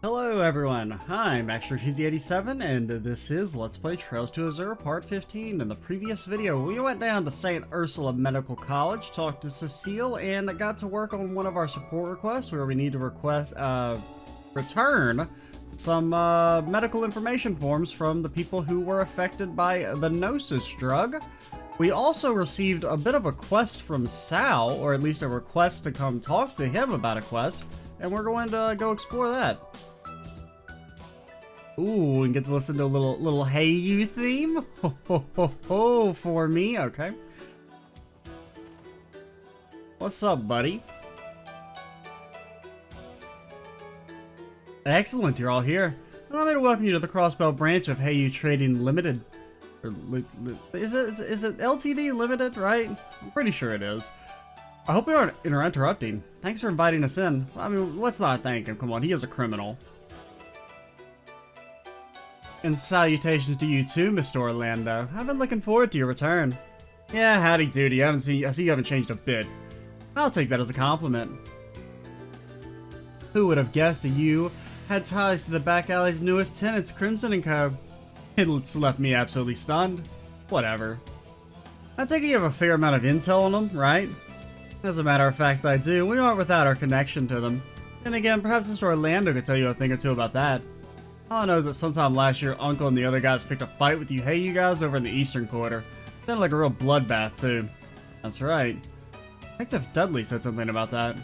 Hello everyone, I'm MaxterCheesy87 and this is Let's Play Trails to Azure Part 15. In the previous video, we went down to St. Ursula Medical College, talked to Cecile, and got to work on one of our support requests where we need to return some medical information forms from the people who were affected by the Gnosis drug. We also received a bit of a quest from Sal, or at least a request to come talk to him about a quest, and we're going to go explore that. Ooh, and get to listen to a little Hey You theme? Ho ho ho ho for me, okay. What's up, buddy? Excellent, you're all here. Allow me to welcome you to the Crossbell branch of Hey You Trading Limited. Is it LTD Limited, right? I'm pretty sure it is. I hope we aren't interrupting. Thanks for inviting us in. I mean, let's not thank him. Come on, he is a criminal. And salutations to you too, Mr. Orlando. I've been looking forward to your return. Yeah, howdy doody. I see you haven't changed a bit. I'll take that as a compliment. Who would have guessed that you had ties to the back alley's newest tenants, Crimson & Co? It's left me absolutely stunned. Whatever. I take it you have a fair amount of intel on them, right? As a matter of fact, I do. We aren't without our connection to them. And again, perhaps Mr. Orlando could tell you a thing or two about that. All I know is that sometime last year, Uncle and the other guys picked a fight with you Hey You guys over in the Eastern Quarter. Sounded like a real bloodbath, too. That's right. Detective Dudley said something about that.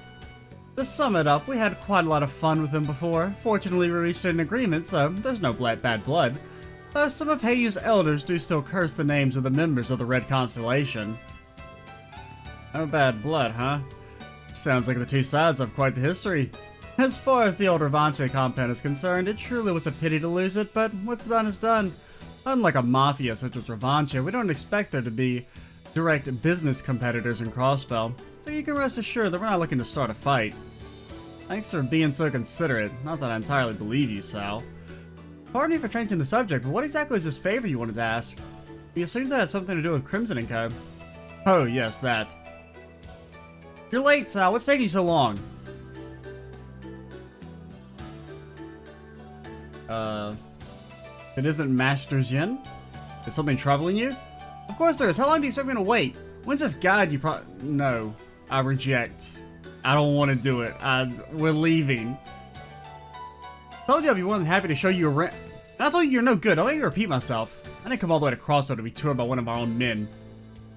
To sum it up, we had quite a lot of fun with him before. Fortunately, we reached an agreement, so there's no bad blood. Though some of Hey You's elders do still curse the names of the members of the Red Constellation. No bad blood, huh? Sounds like the two sides have quite the history. As far as the old Revanche compound is concerned, it truly was a pity to lose it, but what's done is done. Unlike a mafia such as Revanche, we don't expect there to be direct business competitors in Crossbell, so you can rest assured that we're not looking to start a fight. Thanks for being so considerate. Not that I entirely believe you, Sal. Pardon me for changing the subject, but what exactly was this favor you wanted to ask? We assumed that had something to do with Crimson & Co. Oh, yes, that. You're late, Sal. What's taking you so long? It isn't Master's Yin? Is something troubling you? Of course there is. How long do you expect me to wait? When's this guide you No. I reject. I don't want to do it. We're leaving. I told you I'd be more than happy to show you around. And I told you you're no good. I'll let you repeat myself. I didn't come all the way to Crossbell to be toured by one of our own men.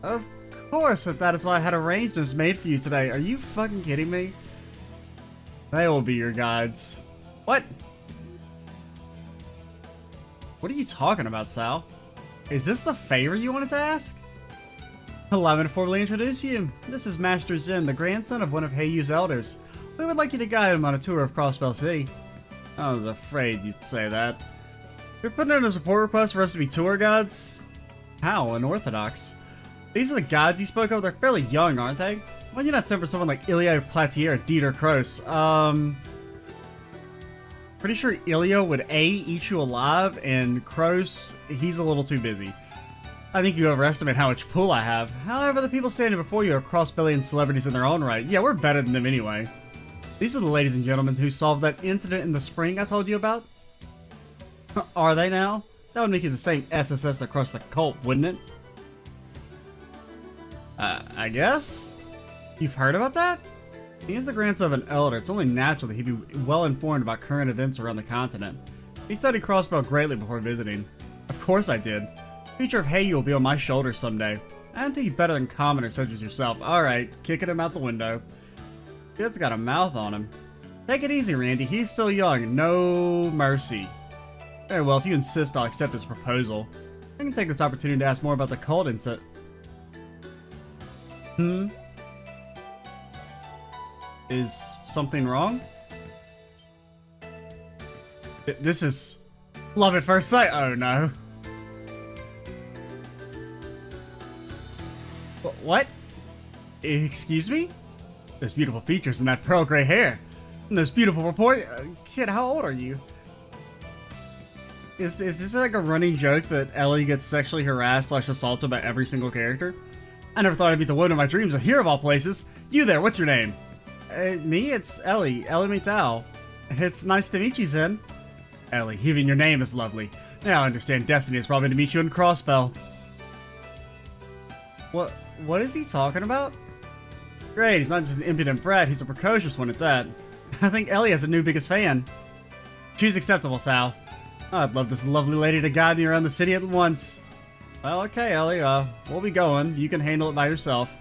Of course, that is why I had arrangements made for you today. Are you fucking kidding me? They will be your guides. What? What are you talking about, Sal? Is this the favor you wanted to ask? Allow me to formally introduce you. This is Master Zen, the grandson of one of Hey You's elders. We would like you to guide him on a tour of Crossbell City. I was afraid you'd say that. You're putting in a support request for us to be tour guides? How unorthodox. These are the guides you spoke of? They're fairly young, aren't they? Why don't you not send for someone like Ilya Platier or Dieter Kroos? Pretty sure Ilya would A, eat you alive, and Kroos, he's a little too busy. I think you overestimate how much pull I have. However, the people standing before you are cross-bellied celebrities in their own right. Yeah, we're better than them anyway. These are the ladies and gentlemen who solved that incident in the spring I told you about. Are they now? That would make you the same SSS that crushed the cult, wouldn't it? I guess? You've heard about that? He is the grandson of an elder. It's only natural that he'd be well informed about current events around the continent. He studied Crossbell greatly before visiting. Of course I did. The future of Hey You will be on my shoulders someday. I don't think you're better than commoners such as yourself. Alright, kicking him out the window. Kid's got a mouth on him. Take it easy, Randy. He's still young. No mercy. Very well, if you insist, I'll accept his proposal. I can take this opportunity to ask more about the cult incident. Is something wrong? This is love at first sight. Oh no. What? Excuse me? Those beautiful features and that pearl gray hair. And those beautiful report. Kid, how old are you? Is this like a running joke that Ellie gets sexually harassed / assaulted by every single character? I never thought I'd be the woman of my dreams, or here of all places. You there, what's your name? Me? It's Ellie. Ellie Metal. It's nice to meet you, Zen. Ellie, even your name is lovely. Now I understand Destiny is probably to meet you in Crossbell. What is he talking about? Great, he's not just an impudent brat, he's a precocious one at that. I think Ellie has a new biggest fan. She's acceptable, Sal. I'd love this lovely lady to guide me around the city at once. Well, okay, Ellie, we'll be going. You can handle it by yourself.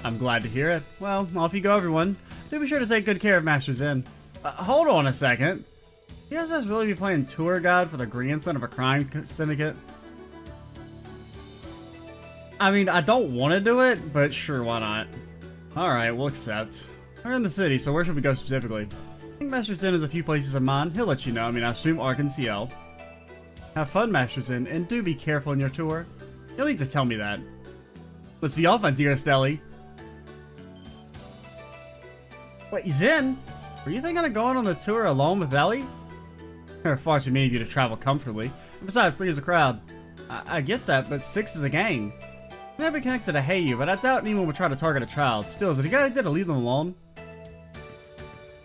I'm glad to hear it. Well, off you go, everyone. Do be sure to take good care of Master Zen. Hold on a second. You guys really be playing tour guide for the grandson of a crime syndicate? I mean, I don't want to do it, but sure, why not? Alright, we'll accept. We're in the city, so where should we go specifically? I think Master Zen has a few places in mind. He'll let you know. I mean, I assume Ark and CL. Have fun, Master Zen, and do be careful on your tour. You'll need to tell me that. Let's be off, my dearest Ellie. Wait, Zen? Were you thinking of going on the tour alone with Ellie? There are far too many of you to travel comfortably. And besides, 3 is a crowd. I get that, but 6 is a gang. We might be connected to Heyu, but I doubt anyone would try to target a child. Still, is it a good idea to leave them alone?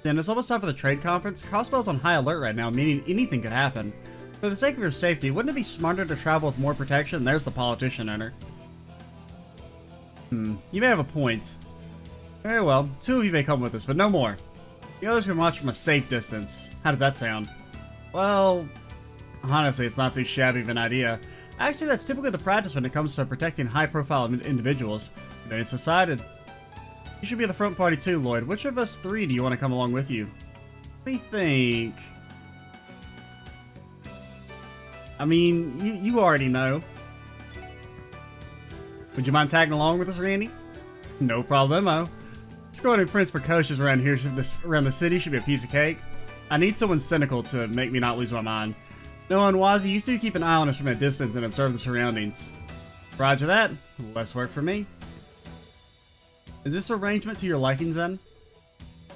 Then it's almost time for the trade conference. Crossbell's on high alert right now, meaning anything could happen. For the sake of your safety, wouldn't it be smarter to travel with more protection? There's the politician owner. You may have a point. Very well, 2 of you may come with us, but no more. The others can watch from a safe distance. How does that sound? Well, honestly, it's not too shabby of an idea. Actually, that's typically the practice when it comes to protecting high-profile individuals. Then it's decided. You should be at the front party too, Lloyd. Which of us 3 do you want to come along with you? Let me think. I mean, you already know. Would you mind tagging along with us, Randy? No problemo. Escorting Prince Precocious around here, around the city, should be a piece of cake. I need someone cynical to make me not lose my mind. Noah and Wazzy used to keep an eye on us from a distance and observe the surroundings. Roger that. Less work for me. Is this arrangement to your liking, Zen?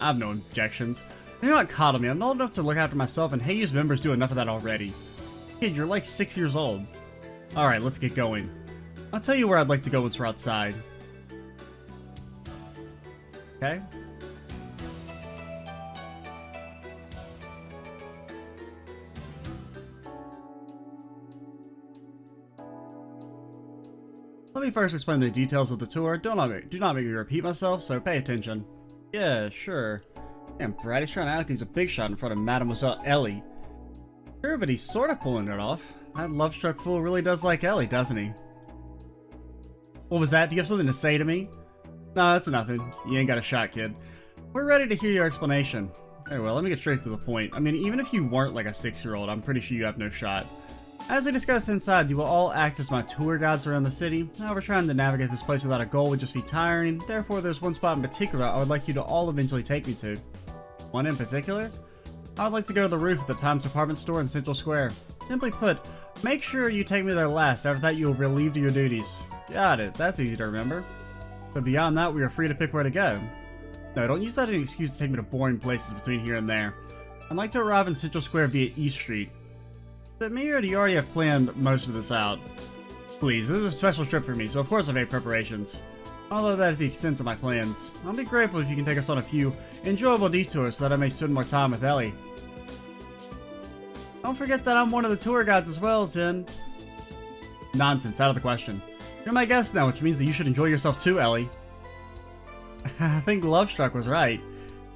I have no objections. You're not coddle me. I'm old enough to look after myself, and Heyu's members do enough of that already. Kid, you're like 6 years old. Alright, let's get going. I'll tell you where I'd like to go once we're outside. Okay? Let me first explain the details of the tour. Do not make me repeat myself, so pay attention. Yeah, sure. Damn, Brad, he's trying to act like he's a big shot in front of Mademoiselle Ellie. Sure, but he's sort of pulling it off. That love-struck fool really does like Ellie, doesn't he? What was that? Do you have something to say to me? No, that's nothing. You ain't got a shot, kid. We're ready to hear your explanation. Very well, let me get straight to the point. I mean, even if you weren't like a 6-year-old, I'm pretty sure you have no shot. As we discussed inside, you will all act as my tour guides around the city. However, trying to navigate this place without a goal would just be tiring. Therefore, there's one spot in particular I would like you to all eventually take me to. One in particular? I would like to go to the roof of the Times Department Store in Central Square. Simply put, make sure you take me there last. After that, you will be relieved of your duties. Got it. That's easy to remember. But beyond that, we are free to pick where to go. No, don't use that as an excuse to take me to boring places between here and there. I'd like to arrive in Central Square via East Street. Is it me, or do you already have planned most of this out? Please, this is a special trip for me, so of course I've made preparations. Although that is the extent of my plans. I'll be grateful if you can take us on a few enjoyable detours so that I may spend more time with Ellie. Don't forget that I'm one of the tour guides as well, Zen. Nonsense, out of the question. You're my guest now, which means that you should enjoy yourself too, Ellie. I think Lovestruck was right.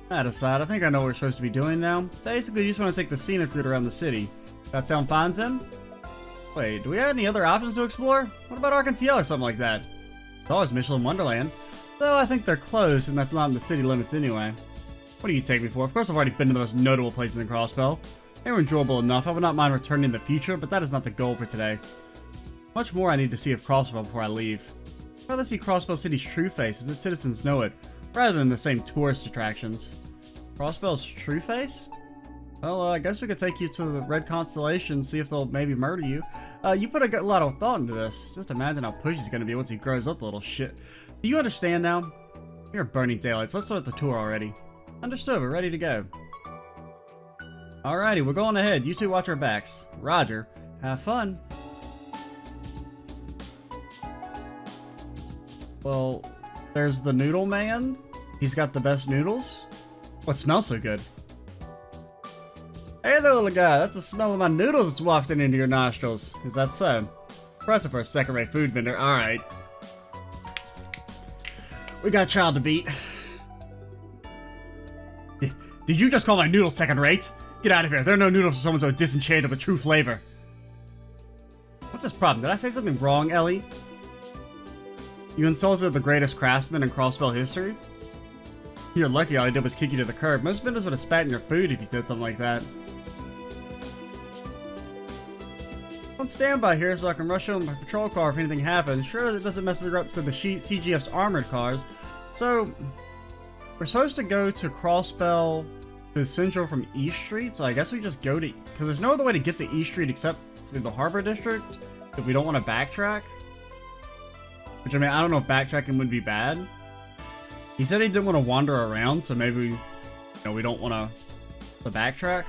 That aside, I think I know what we're supposed to be doing now. Basically, you just want to take the scenic route around the city. That sound fine, Zen? Wait, do we have any other options to explore? What about Arkansas or something like that? It's always Michelin Wonderland. Though I think they're closed, and that's not in the city limits anyway. What do you take me for? Of course I've already been to the most notable places in Crossbell. They were enjoyable enough. I would not mind returning in the future, but that is not the goal for today. Much more I need to see of Crossbell before I leave. I'd rather see Crossbell City's true face, as its citizens know it, rather than the same tourist attractions. Crossbell's true face? Well, I guess we could take you to the Red Constellation, see if they'll maybe murder you. You put a lot of thought into this. Just imagine how pushy he's gonna be once he grows up, the little shit. Do you understand now? You're burning daylights. Let's start the tour already. Understood, we're ready to go. Alrighty, we're going ahead. You two watch our backs. Roger. Have fun. Well, there's the Noodle Man. He's got the best noodles. What smells so good? Hey there, little guy. That's the smell of my noodles that's wafting into your nostrils. Is that so? Impressive for a second-rate food vendor. Alright. We got a child to beat. Did you just call my noodles second-rate? Get out of here. There are no noodles for someone so disenchanted with true flavor. What's this problem? Did I say something wrong, Ellie? You insulted the greatest craftsman in Crossbell history? You're lucky all I did was kick you to the curb. Most vendors would have spat in your food if you said something like that. On standby here so I can rush on my patrol car if anything happens. Sure that it doesn't mess her up to the CGF's armored cars. So, we're supposed to go to Crossbell to Central from East Street, so I guess we just go to... Because there's no other way to get to East Street except through the Harbor District if we don't want to backtrack. Which, I mean, I don't know if backtracking would be bad. He said he didn't want to wander around, so maybe, we don't want to backtrack.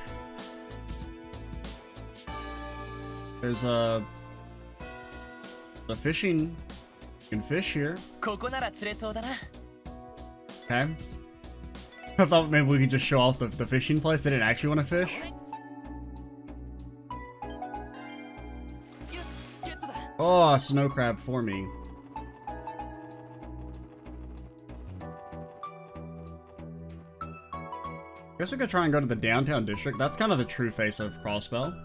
There's the fishing. You can fish here. Okay. I thought maybe we could just show off the fishing place. They didn't actually want to fish. Oh, a snow crab for me. Guess we could try and go to the downtown district. That's kind of the true face of Crossbell.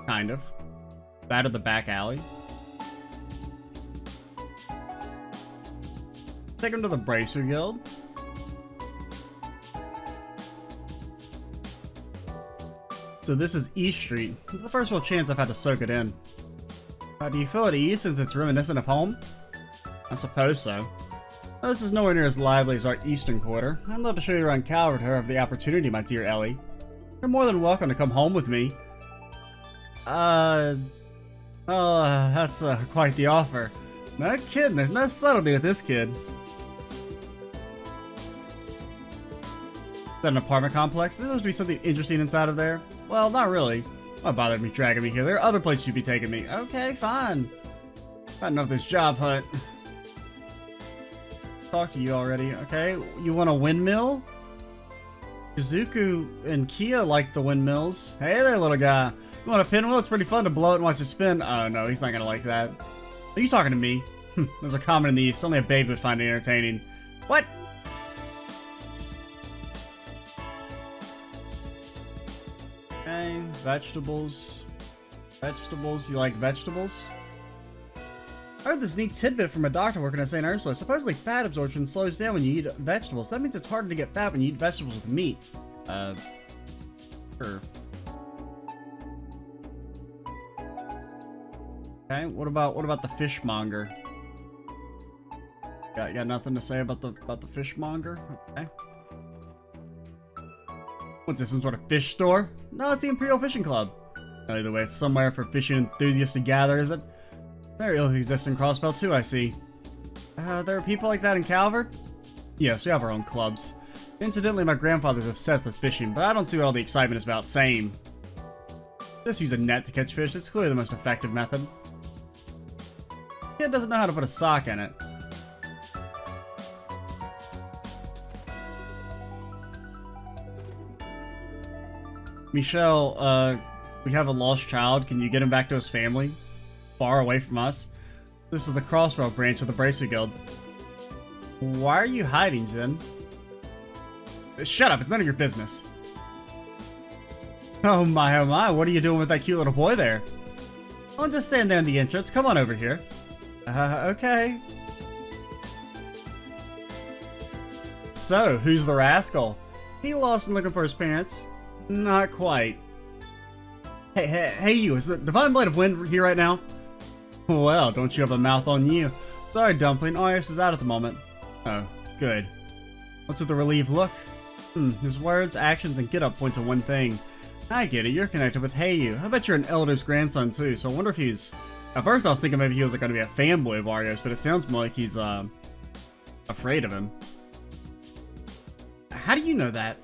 Kind of. That or the back alley. Take him to the Bracer Guild. So this is East Street. This is the first real chance I've had to soak it in. Do you feel at ease since it's reminiscent of home? I suppose so. Well, this is nowhere near as lively as our eastern quarter. I'd love to show you around Calvert if I have the opportunity, my dear Ellie. You're more than welcome to come home with me. That's quite the offer. No kidding, there's no subtlety with this kid. Is that an apartment complex? There's supposed to be something interesting inside of there? Well, not really. Why bother me dragging me here? There are other places you'd be taking me. Okay, fine. I don't know if this job hunt. Talked to you already. Okay, you want a windmill? Kazuku and Kia like the windmills. Hey there, little guy. You want a pinwheel? It's pretty fun to blow it and watch it spin. Oh no, he's not gonna like that. Are you talking to me? Those are common in the East. Only a baby would find it entertaining. What? Okay, vegetables. Vegetables? You like vegetables? I heard this neat tidbit from a doctor working at St. Ursula. Supposedly fat absorption slows down when you eat vegetables. That means it's harder to get fat when you eat vegetables with meat. Sure. Okay, what about the fishmonger? Got nothing to say about the fishmonger? Okay. What's this, some sort of fish store? No, it's the Imperial Fishing Club. Either way, it's somewhere for fishing enthusiasts to gather, is it? There exist in Crossbell too, I see. There are people like that in Calvert? Yes, we have our own clubs. Incidentally, my grandfather's obsessed with fishing, but I don't see what all the excitement is about. Same. Just use a net to catch fish. It's clearly the most effective method. Kid doesn't know how to put a sock in it. Michelle, we have a lost child. Can you get him back to his family? Far away from us. This is the Crossbell branch of the Bracer Guild. Why are you hiding, Zen? Shut up, it's none of your business. Oh my, what are you doing with that cute little boy there? I'll just stand there in the entrance. Come on over here. Okay. So, who's the rascal? He lost him looking for his parents. Not quite. Hey, you, is the Divine Blade of Wind here right now? Well, don't you have a mouth on you? Sorry, Dumpling. Iris is out at the moment. Oh, good. What's with the relieved look? His words, actions, and get-up point to one thing. I get it. You're connected with Heyu. I bet you're an elder's grandson, too, so I wonder if he's... At first, I was thinking maybe he was going to be a fanboy of Arios, but it sounds more like he's, afraid of him. How do you know that?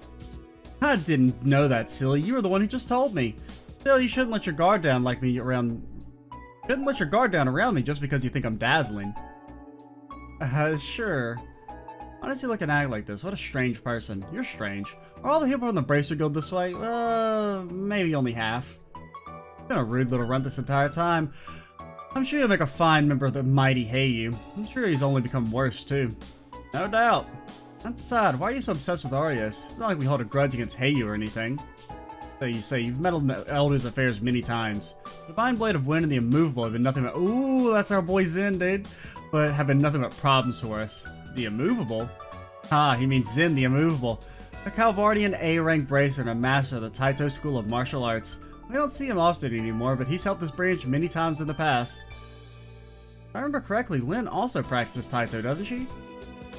I didn't know that, silly. You were the one who just told me. Still, you shouldn't let your guard down like me around... Shouldn't let your guard down around me just because you think I'm dazzling. Sure. Why does he look and act like this? What a strange person. You're strange. Are all the people in the Bracer Guild this way? Maybe only half. Been a rude little runt this entire time. I'm sure you'll make a fine member of the mighty Heiyu. I'm sure he's only become worse, too. No doubt. That's sad. Why are you so obsessed with Arius? It's not like we hold a grudge against Heiyu or anything. So you say, you've meddled in the Elder's affairs many times. The Divine Blade of Wind and the Immovable have been nothing but— ooh, that's our boy Zen, dude. But have been nothing but problems for us. The Immovable? Ah, he means Zen the Immovable. A Calvardian A-rank bracer and a master of the Taito School of Martial Arts. We don't see him often anymore, but he's helped this branch many times in the past. If I remember correctly, Lynn also practices Taito, doesn't she?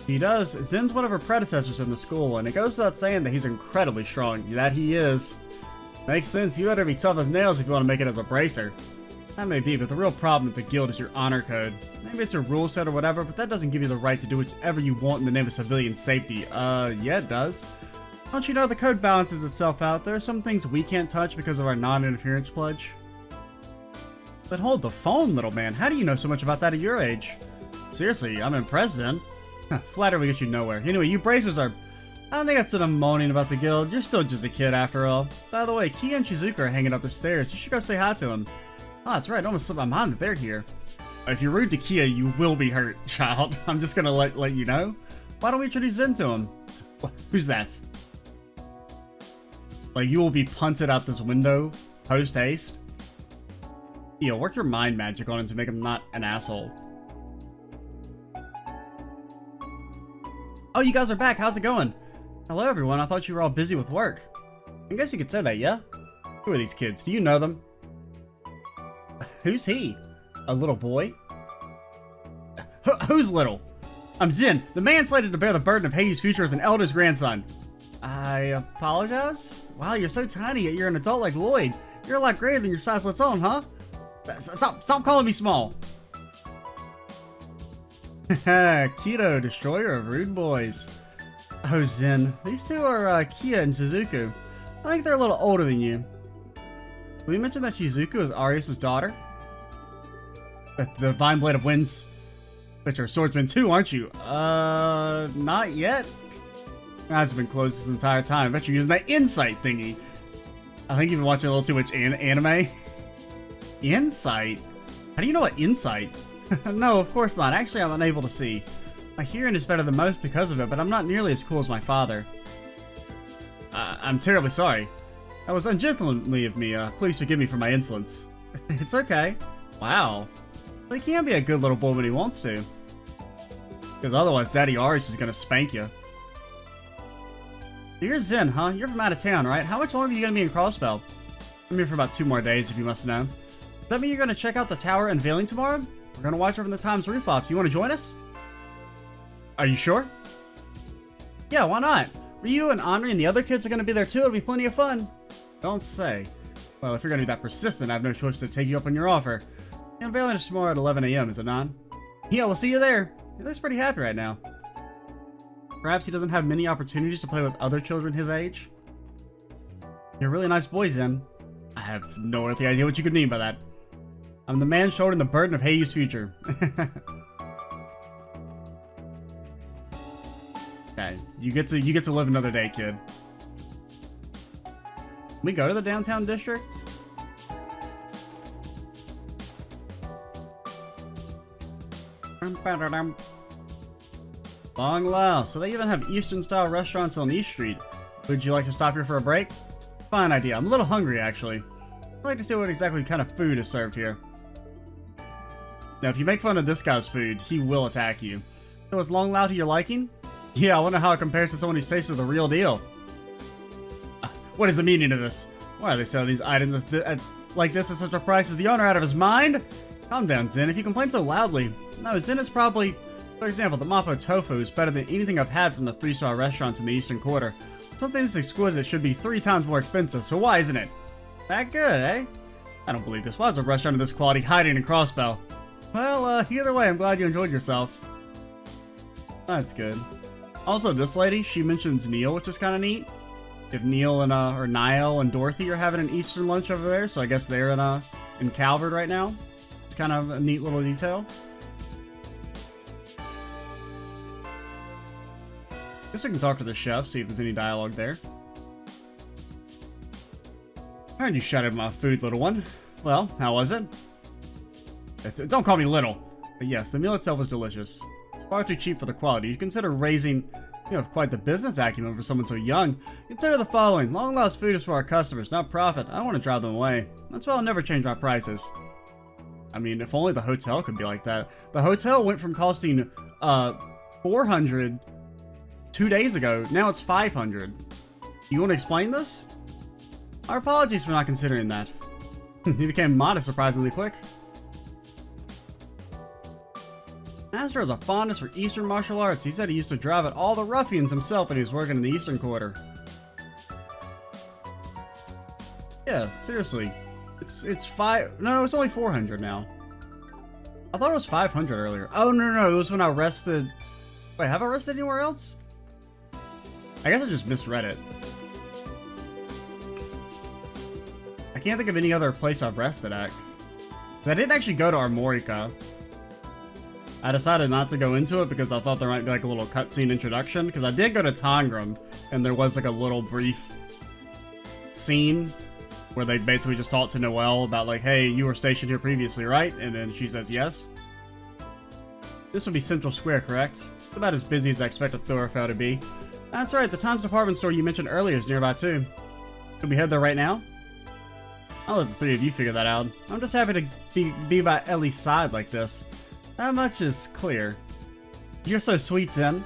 He does. Zen's one of her predecessors in the school, and it goes without saying that he's incredibly strong. That he is. Makes sense, you better be tough as nails if you want to make it as a bracer. That may be, but the real problem at the guild is your honor code. Maybe it's your rule set or whatever, but that doesn't give you the right to do whatever you want in the name of civilian safety. Yeah, it does. Don't you know the code balances itself out? There are some things we can't touch because of our non-interference pledge. But hold the phone, little man. How do you know so much about that at your age? Seriously, I'm impressed then. Flattery will get you nowhere. Anyway, you bracers are— I don't think that's what I'm moaning about the guild. You're still just a kid after all. By the way, Kia and Shizuka are hanging up the stairs. You should go say hi to them. Oh, that's right. I almost slipped my mind that they're here. If you're rude to Kia, you will be hurt, child. I'm just gonna let you know. Why don't we introduce Zen to him? Who's that? Like, you will be punted out this window post-haste? Yo, work your mind magic on him to make him not an asshole. Oh, you guys are back. How's it going? Hello, everyone. I thought you were all busy with work. I guess you could say that, yeah? Who are these kids? Do you know them? Who's he? A little boy? Who's little? I'm Zen, the man slated to bear the burden of Heiyu's future as an elder's grandson. I apologize? Wow, you're so tiny, yet you're an adult like Lloyd. You're a lot greater than your size lets on, huh? Stop calling me small. Keto, destroyer of rude boys. Oh, Zen. These two are Kia and Shizuku. I think they're a little older than you. Did we mention that Shizuku is Arius' daughter? The Divine Blade of Winds. But you're a swordsman too, aren't you? Not yet. My eyes have been closed this entire time. I bet you're using that insight thingy. I think you've been watching a little too much anime. Insight? How do you know what insight? No, of course not. Actually, I'm unable to see. My hearing is better than most because of it, but I'm not nearly as cool as my father. I'm terribly sorry. That was ungentlemanly of me. Please forgive me for my insolence. It's okay. Wow. But he can be a good little boy when he wants to. Because otherwise, Daddy Arius is going to spank you. You're Zen, huh? You're from out of town, right? How much longer are you going to be in Crossbell? I'm here for about 2 more days, if you must know. Does that mean you're going to check out the tower unveiling tomorrow? We're going to watch over the Times rooftop. You want to join us? Are you sure? Yeah, why not? Ryu and Henri and the other kids are going to be there too. It'll be plenty of fun. Don't say. Well, if you're going to be that persistent, I have no choice to take you up on your offer. The unveiling is tomorrow at 11 a.m., is it not? Yeah, we'll see you there. He looks pretty happy right now. Perhaps he doesn't have many opportunities to play with other children his age? You're a really nice boy, Zen. I have no earthly idea what you could mean by that. I'm the man shouldering the burden of Heiyu's future. Okay, you get to live another day, kid. Can we go to the downtown district? Long Lao. So they even have Eastern-style restaurants on East Street. Would you like to stop here for a break? Fine idea. I'm a little hungry, actually. I'd like to see what exactly kind of food is served here. Now, if you make fun of this guy's food, he will attack you. So is Long Lao to your liking? Yeah, I wonder how it compares to someone who's tasted the real deal. What is the meaning of this? Why are they selling these items like this at such a price? Is the owner out of his mind? Calm down, Zen. If you complain so loudly. No, Zen is probably... For example, the Mapo tofu is better than anything I've had from the 3-star restaurants in the Eastern Quarter. Something this exquisite should be 3 times more expensive, so why isn't it? That good, eh? I don't believe this. Why is a restaurant of this quality hiding in Crossbell? Well, either way, I'm glad you enjoyed yourself. That's good. Also, this lady, she mentions Neil, which is kind of neat. If Neil and, or Niall and Dorothy are having an Eastern lunch over there, so I guess they're in Calvert right now. It's kind of a neat little detail. Guess we can talk to the chef, see if there's any dialogue there. I heard you shouted my food, little one. Well, how was it? Don't call me little. But yes, the meal itself was delicious. It's far too cheap for the quality. You consider raising... You have quite the business acumen for someone so young. Consider the following. Long lost food is for our customers, not profit. I don't want to drive them away. That's why I'll never change my prices. I mean, if only the hotel could be like that. The hotel went from costing $400 2 days ago. Now it's $500. You want to explain this? Our apologies for not considering that. He became modest surprisingly quick. Master has a fondness for Eastern martial arts. He said he used to drive at all the ruffians himself when he was working in the Eastern Quarter. Yeah, seriously. It's no, it's only 400 now. I thought it was 500 earlier. Oh, no, it was when I rested... Wait, have I rested anywhere else? I guess I just misread it. I can't think of any other place I've rested at. I didn't actually go to Armorica. I decided not to go into it because I thought there might be like a little cutscene introduction. Because I did go to Tangram, and there was like a little brief scene where they basically just talked to Noelle about like, hey, you were stationed here previously, right? And then she says yes. This would be Central Square, correct? It's about as busy as I expect a thoroughfare to be. That's right, the Times department store you mentioned earlier is nearby too. Should we head there right now? I'll let the three of you figure that out. I'm just happy to be by Ellie's side like this. That much is clear. You're so sweet, Zen.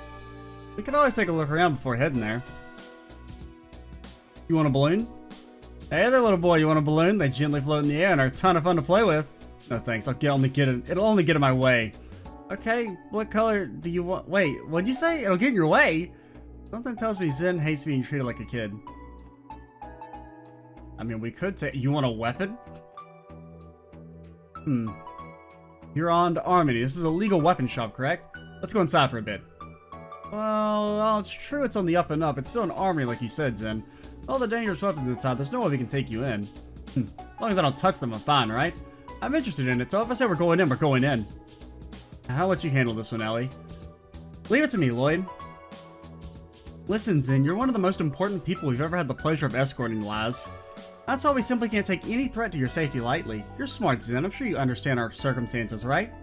We could always take a look around before heading there. You want a balloon? Hey there, little boy, you want a balloon? They gently float in the air and are a ton of fun to play with. No thanks, it'll only get in my way. Okay, what color do you want? Wait, what'd you say? It'll get in your way? Something tells me Zen hates being treated like a kid. I mean, we could take... You want a weapon? You're on to Armony. This is a legal weapon shop, correct? Let's go inside for a bit. Well, it's true it's on the up and up. It's still an armory, like you said, Zen. All the dangerous weapons inside, there's no way we can take you in. As long as I don't touch them, I'm fine, right? I'm interested in it, so if I say we're going in, we're going in. I'll let you handle this one, Ellie. Leave it to me, Lloyd. Listen, Zen, you're one of the most important people we've ever had the pleasure of escorting, Laz. That's why we simply can't take any threat to your safety lightly. You're smart, Zen. I'm sure you understand our circumstances, right?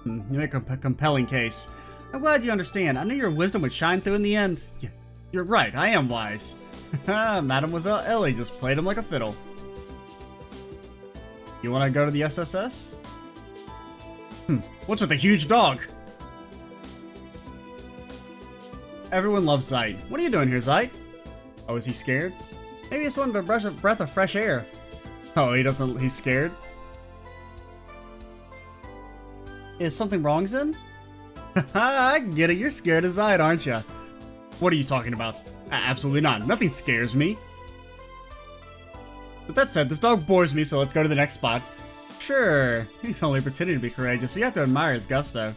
You make a compelling case. I'm glad you understand. I knew your wisdom would shine through in the end. Yeah, you're right. I am wise. Mademoiselle Ellie just played him like a fiddle. You want to go to the SSS? What's with the huge dog? Everyone loves Zeit. What are you doing here, Zeit? Oh, is he scared? Maybe he just wanted to brush a breath of fresh air. Oh, he's scared? Is something wrong, Zen? I get it, you're scared of Zeit, aren't you? What are you talking about? Absolutely not. Nothing scares me. But that said, this dog bores me, so let's go to the next spot. Sure, he's only pretending to be courageous. We have to admire his gusto.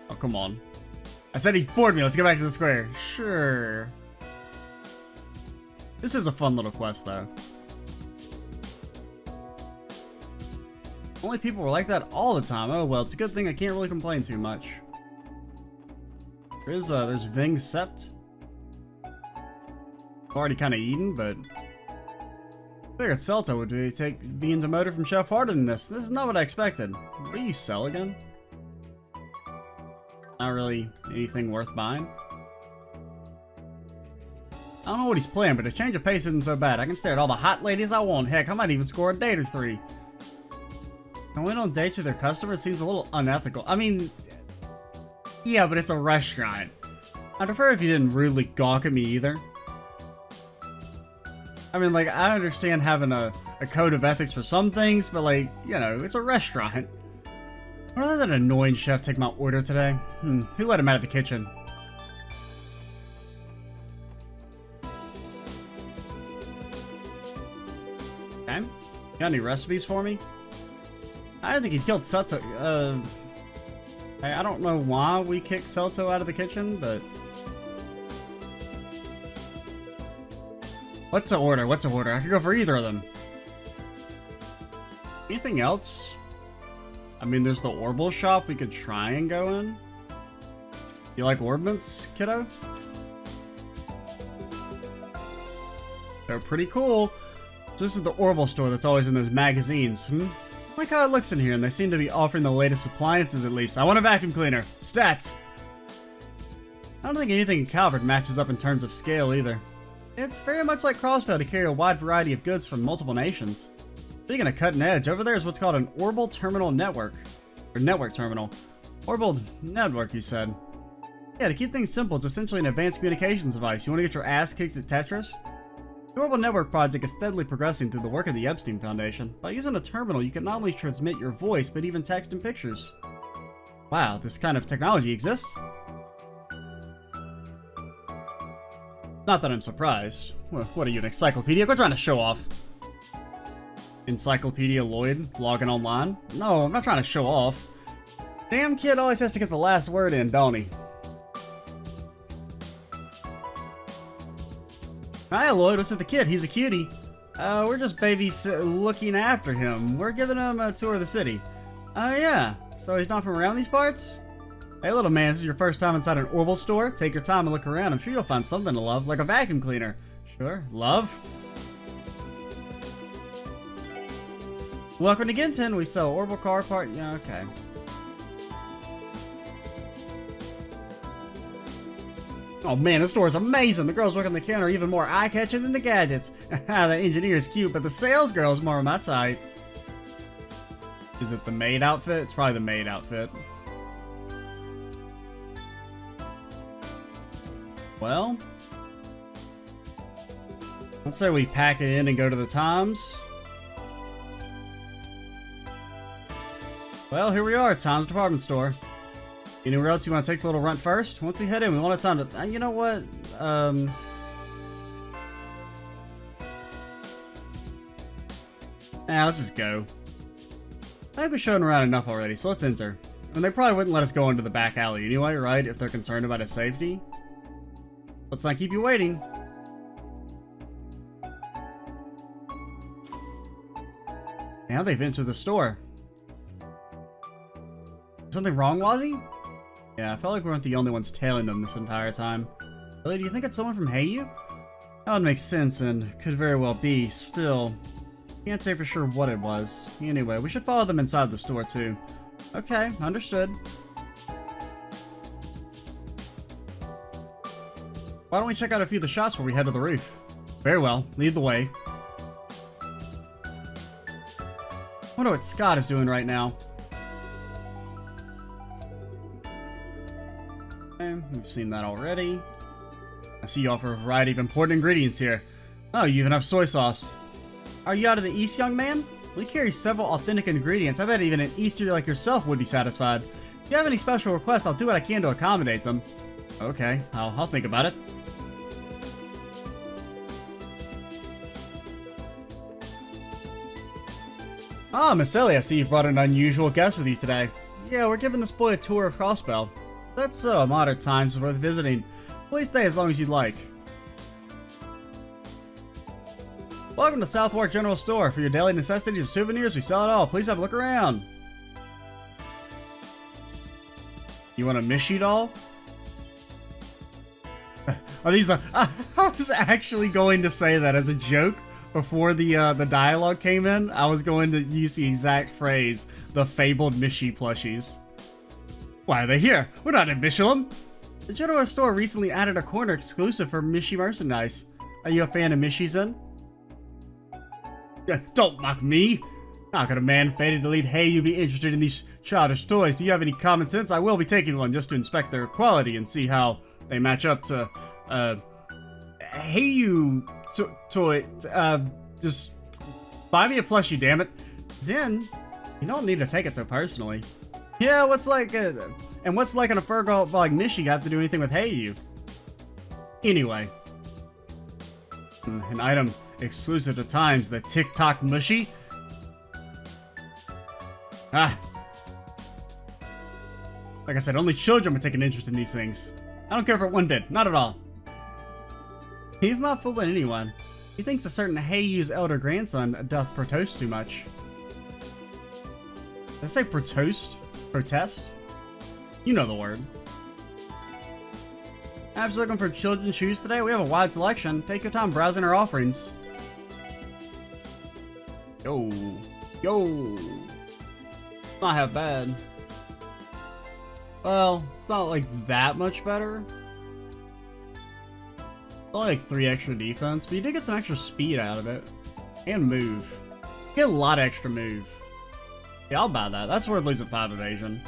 Oh, come on. I said he bored me. Let's get back to the square. Sure. This is a fun little quest, though. Only people were like that all the time. Oh, well, it's a good thing I can't really complain too much. There's Ving's Sept. I've already kind of eaten, but... I figured Celto would be demoted from Chef harder than this. This is not what I expected. What do you sell again? Not really anything worth buying. I don't know what he's playing, but a change of pace isn't so bad. I can stare at all the hot ladies I want. Heck, I might even score a date or 3. Going on dates with their customers seems a little unethical. I mean, yeah, but it's a restaurant. I'd prefer if you didn't rudely gawk at me either. I mean, like, I understand having a code of ethics for some things, but like, you know, it's a restaurant. Why did that annoying chef take my order today? Who let him out of the kitchen? Okay. Got any recipes for me? I didn't think he killed Celto. I don't know why we kicked Celto out of the kitchen, but... What's to order? What's to order? I could go for either of them. Anything else? I mean, there's the Orbital shop we could try and go in. You like orbments, kiddo? They're pretty cool. So this is the Orbital store that's always in those magazines. I like how it looks in here, and they seem to be offering the latest appliances at least. I want a vacuum cleaner. Stats! I don't think anything in Calvert matches up in terms of scale either. It's very much like Crossbell to carry a wide variety of goods from multiple nations. Speaking of cutting edge, over there is what's called an Orbital Terminal Network. Or Network Terminal. Orbital Network, you said. Yeah, to keep things simple, it's essentially an advanced communications device. You want to get your ass kicked at Tetris? The Orbital Network project is steadily progressing through the work of the Epstein Foundation. By using a terminal, you can not only transmit your voice, but even text and pictures. Wow, this kind of technology exists? Not that I'm surprised. What are you, an encyclopedia? Go trying to show off. Encyclopedia Lloyd, logging online? No, I'm not trying to show off. Damn kid always has to get the last word in, don't he? Hi Lloyd, what's with the kid? He's a cutie. We're just looking after him. We're giving him a tour of the city. Oh yeah, so he's not from around these parts? Hey little man, this is your first time inside an Orbital store? Take your time and look around. I'm sure you'll find something to love, like a vacuum cleaner. Sure, love? Welcome to Ginton. We sell Orbital car part. Yeah, okay. Oh man, this store is amazing. The girls working the counter are even more eye-catching than the gadgets. That engineer is cute, but the sales girl is more of my type. Is it the maid outfit? It's probably the maid outfit. Well, let's say we pack it in and go to the Times. Well, here we are, Times Department Store. Anywhere else you want to take a little run first? Once we head in, we won't have time to... you know what? Let's just go. I think we've shown around enough already, so let's enter. And they probably wouldn't let us go into the back alley anyway, right? If they're concerned about his safety. Let's not keep you waiting. Now they've entered the store. Something wrong, Wazzy? Yeah, I felt like we weren't the only ones tailing them this entire time. Really, do you think it's someone from Heyu? That would make sense and could very well be. Still, can't say for sure what it was. Anyway, we should follow them inside the store too. Okay, understood. Why don't we check out a few of the shops before we head to the roof? Very well, lead the way. I wonder what Scott is doing right now. We've seen that already. I see you offer a variety of important ingredients here. Oh, you even have soy sauce. Are you out of the East, young man? We carry several authentic ingredients. I bet even an Easterly like yourself would be satisfied. If you have any special requests, I'll do what I can to accommodate them. Okay, I'll think about it. Ah, Miss Ellie, I see you've brought an unusual guest with you today. Yeah, we're giving this boy a tour of Crossbell. That's so, modern times is worth visiting. Please stay as long as you'd like. Welcome to Southwark General Store. For your daily necessities and souvenirs, we sell it all. Please have a look around. You want a Mishi doll? Are these the... I was actually going to say that as a joke before the dialogue came in. I was going to use the exact phrase, the fabled Mishi plushies. Why are they here? We're not in Michelin. The General Store recently added a corner exclusive for Mishi merchandise. Are you a fan of Mishi's-in? Don't mock me. How could a man fated to lead Heyu be interested in these childish toys? Do you have any common sense? I will be taking one just to inspect their quality and see how they match up to, Heyu toy. Just buy me a plushie, damn it. Zen, you don't need to take it so personally. Yeah, what's like an a fur girl like Mishi have to do anything with Heyu? Anyway. An item exclusive to Times, the TikTok Mushy. Ah. Like I said, only children would take an interest in these things. I don't care for it one bit, not at all. He's not fooling anyone. He thinks a certain Heiyu's elder grandson doth protest too much. Did I say protest? Protest? You know the word. Apps looking for children's shoes today? We have a wide selection. Take your time browsing our offerings. Yo. Yo. Not half bad. Well, it's not like that much better. It's only like 3 extra defense, but you did get some extra speed out of it. And move. You get a lot of extra move. Yeah, I'll buy that. That's worth losing 5 evasion.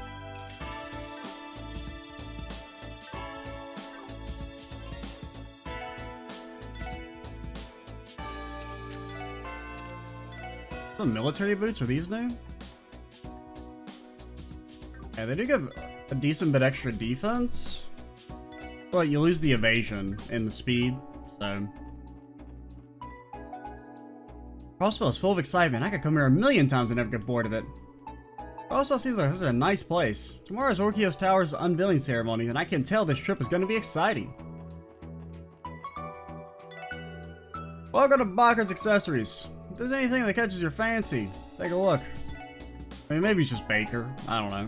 The military boots, are these new? Yeah, they do give a decent bit extra defense. But you lose the evasion and the speed, so. Crossbell is full of excitement. I could come here a million times and never get bored of it. Crossbell seems like this is a nice place. Tomorrow is Orkios Tower's unveiling ceremony, and I can tell this trip is going to be exciting. Welcome to Bakker's Accessories. If there's anything that catches your fancy, take a look. I mean, maybe it's just Baker. I don't know.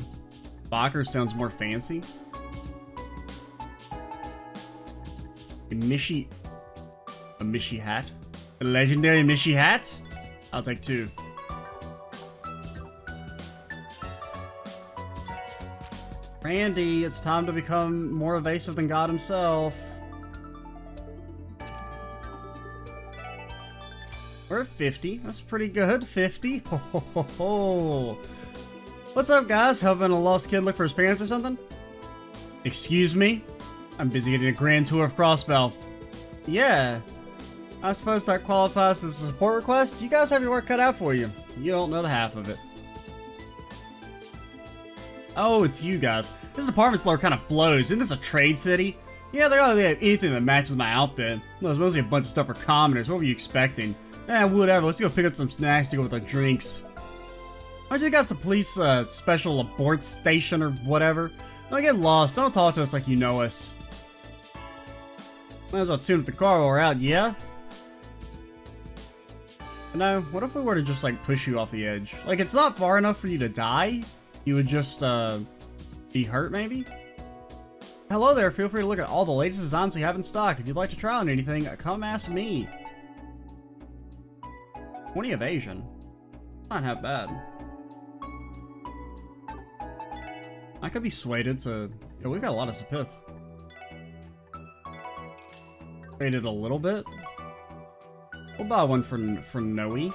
Bakker sounds more fancy. A Mishi hat? A legendary Mishi hat? I'll take 2. Randy, it's time to become more evasive than God himself. We're at 50. That's pretty good. 50. Ho, ho, ho, ho. What's up, guys? Helping a lost kid look for his parents or something? Excuse me? I'm busy getting a grand tour of Crossbell. Yeah. I suppose that qualifies as a support request? You guys have your work cut out for you. You don't know the half of it. Oh, it's you guys. This apartment floor kind of blows. Isn't this a trade city? Yeah, they don't really have anything that matches my outfit. Well, there's mostly a bunch of stuff for commoners. What were you expecting? Eh, whatever. Let's go pick up some snacks to go with our drinks. Aren't you guys the police special abort station or whatever? Don't get lost. Don't talk to us like you know us. Might as well tune up the car while we're out, yeah? But no, what if we were to just like push you off the edge? Like, it's not far enough for you to die. You would just be hurt maybe? Hello there, feel free to look at all the latest designs we have in stock. If you'd like to try on anything, come ask me. 20 evasion. Not half bad. I could be swayed to... Yeah, we've got a lot of Sapith. Swayed a little bit. We'll buy one for Noe.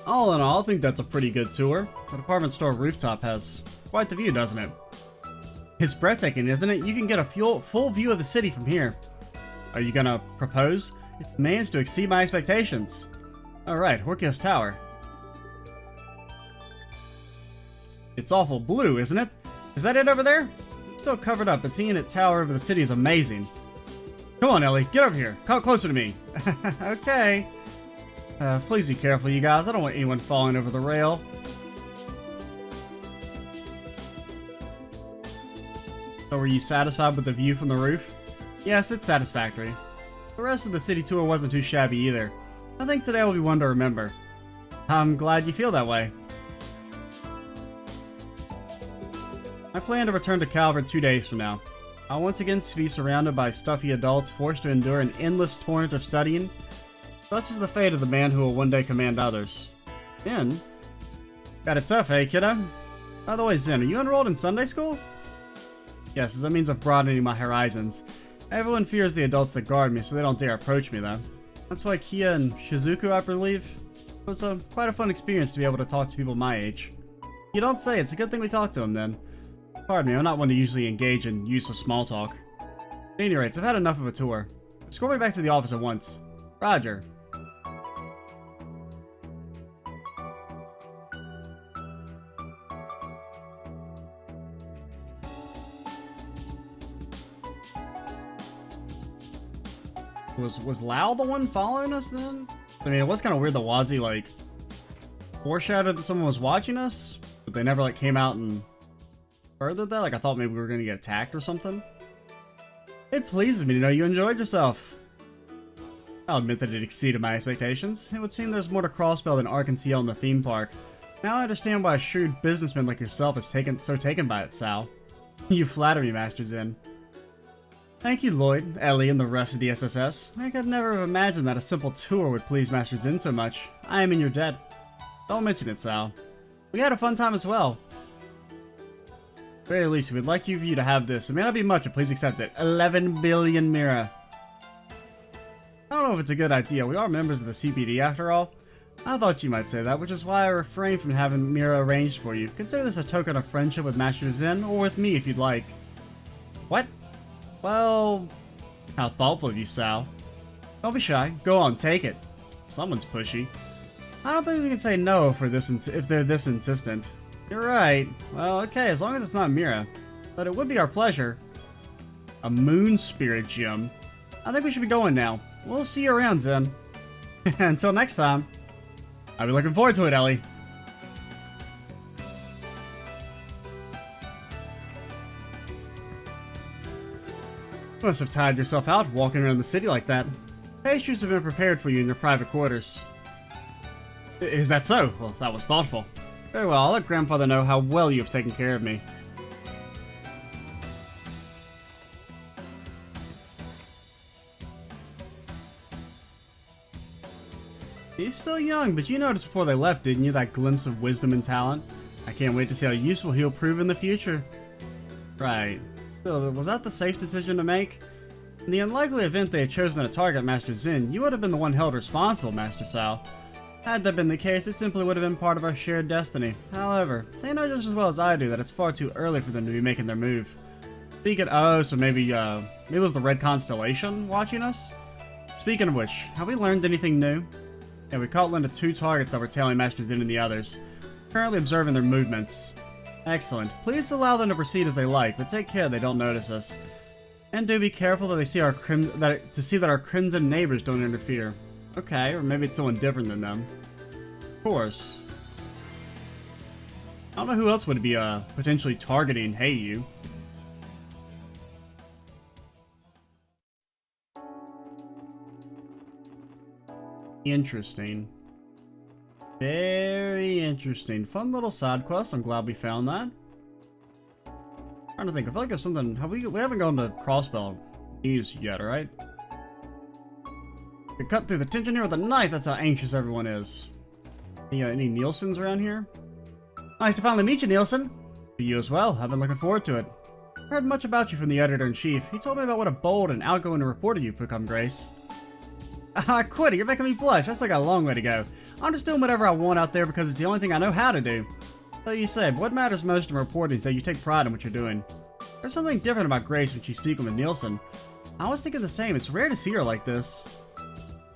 All in all, I think that's a pretty good tour. The department store rooftop has quite the view, doesn't it? It's breathtaking, isn't it? You can get a full view of the city from here. Are you gonna propose? It's managed to exceed my expectations. Alright, Orkios Tower. It's awful blue, isn't it? Is that it over there? It's still covered up, but seeing it tower over the city is amazing. Come on, Ellie, get over here. Come closer to me. Okay. Please be careful, you guys. I don't want anyone falling over the rail. So were you satisfied with the view from the roof? Yes, it's satisfactory. The rest of the city tour wasn't too shabby either. I think today will be one to remember. I'm glad you feel that way. I plan to return to Calvert 2 days from now. I'll once again be surrounded by stuffy adults forced to endure an endless torrent of studying. Such is the fate of the man who will one day command others. Zen? Got it tough, eh, kiddo? By the way, Zen, are you enrolled in Sunday school? Yes, as a means of broadening my horizons. Everyone fears the adults that guard me, so they don't dare approach me, though. That's why Kia and Shizuku, I believe. It was quite a fun experience to be able to talk to people my age. You don't say. It's a good thing we talked to them, then. Pardon me, I'm not one to usually engage in useless small talk. At any rate, I've had enough of a tour. Escort me back to the office at once. Roger. Was Lau the one following us then? I mean, it was kind of weird that Wazi, like, foreshadowed that someone was watching us, but they never, like, came out and furthered that. Like, I thought maybe we were going to get attacked or something. It pleases me to know you enjoyed yourself. I'll admit that it exceeded my expectations. It would seem there's more to Crossbell than Ark and CL in the theme park. Now I understand why a shrewd businessman like yourself is so taken by it, Sal. You flatter me, Master Zen. Thank you, Lloyd, Ellie, and the rest of the SSS. I could never have imagined that a simple tour would please Master Zen so much. I am in your debt. Don't mention it, Sal. We had a fun time as well. At the very least, we'd like you to have this. It may not be much, but please accept it. 11 billion Mira. I don't know if it's a good idea. We are members of the CPD after all. I thought you might say that, which is why I refrained from having Mira arranged for you. Consider this a token of friendship with Master Zen, or with me if you'd like. What? Well, how thoughtful of you, Sal. Don't be shy. Go on, take it. Someone's pushy. I don't think we can say no if they're this insistent. You're right. Well, okay, as long as it's not Mira. But it would be our pleasure. A moon spirit gem. I think we should be going now. We'll see you around, Zen. Until next time. I'll be looking forward to it, Ellie. You must have tired yourself out walking around the city like that. Pastries have been prepared for you in your private quarters. Is that so? Well, that was thoughtful. Very well, I'll let Grandfather know how well you have taken care of me. He's still young, but you noticed before they left, didn't you, that glimpse of wisdom and talent? I can't wait to see how useful he'll prove in the future. Right. Still, was that the safe decision to make? In the unlikely event they had chosen to target Master Zen, you would have been the one held responsible, Master Sal. Had that been the case, it simply would have been part of our shared destiny. However, they know just as well as I do that it's far too early for them to be making their move. Speaking so maybe it was the Red Constellation watching us? Speaking of which, have we learned anything new? Yeah, we caught Linda 2 targets that were tailing Master Zen and the others. Currently observing their movements. Excellent. Please allow them to proceed as they like, but take care they don't notice us. And do be careful that they see that our crimson neighbors don't interfere. Okay, or maybe it's someone different than them. Of course. I don't know who else would be potentially targeting Hey You. Interesting. Very interesting. Fun little side quest. I'm glad we found that. Trying to think. I feel like there's something. We haven't gone to Crossbell News yet, right? We cut through the tension here with a knife. That's how anxious everyone is. Any Nielsen's around here? Nice to finally meet you, Nielsen. For you as well. I've been looking forward to it. I heard much about you from the editor-in-chief. He told me about what a bold and outgoing reporter you've become, Grace. Quit it. You're making me blush. I still got a long way to go. I'm just doing whatever I want out there because it's the only thing I know how to do. So you said, what matters most in reporting is that you take pride in what you're doing. There's something different about Grace when she's speaking with Nielsen. I was thinking the same. It's rare to see her like this.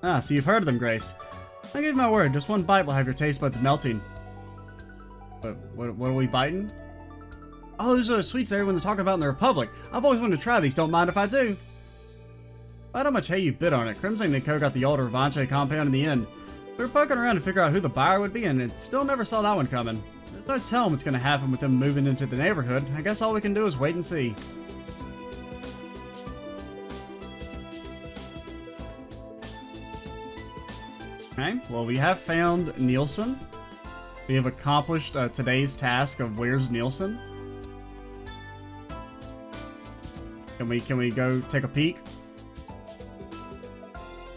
Ah, so you've heard of them, Grace. I give you my word. Just one bite will have your taste buds melting. But what are we biting? Oh, those are the sweets everyone's talking about in the Republic. I've always wanted to try these. Don't mind if I do. I how much hay you bid on it. Crimson and Co. got the older Revanche compound in the end. We were poking around to figure out who the buyer would be, and it still never saw that one coming. There's no telling what's going to happen with them moving into the neighborhood. I guess all we can do is wait and see. Okay, well, we have found Nielsen. We have accomplished today's task of Where's Nielsen? Can we go take a peek?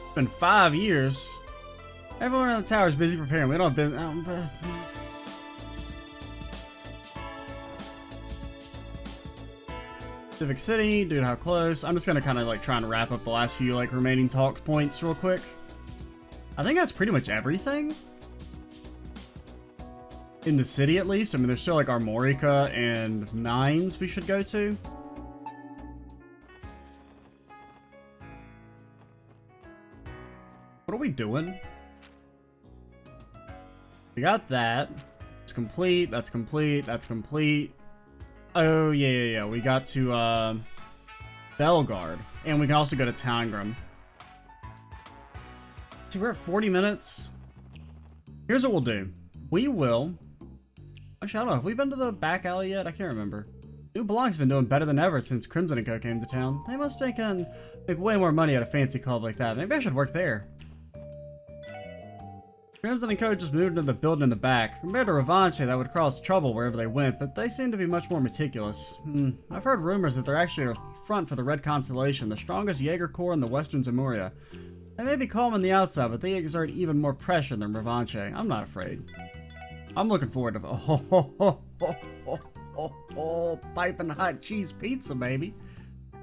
It's been 5 years. Everyone in the tower is busy preparing. We don't have business. Civic City, dude, how close? I'm just gonna kind of like try and wrap up the last few like remaining talk points real quick. I think that's pretty much everything. In the city, at least. I mean, there's still like Armorica and Mines we should go to. What are we doing? We got that. It's complete. That's complete. That's complete. Oh, yeah. We got to, Bellegarde. And we can also go to Tangram. See, we're at 40 minutes. Here's what we'll do. We will... Actually, I don't know. Have we been to the back alley yet? I can't remember. New Blanc's been doing better than ever since Crimson & Co. came to town. They must make way more money at a fancy club like that. Maybe I should work there. Crimson & Co. just moved into the building in the back. Compared to Revanche, that would cause trouble wherever they went, but they seem to be much more meticulous. I've heard rumors that they're actually a front for the Red Constellation, the strongest Jaeger Corps in the Western Zamuria. They may be calm on the outside, but they exert even more pressure than Revanche. I'm not afraid. I'm looking forward to piping hot cheese pizza, baby.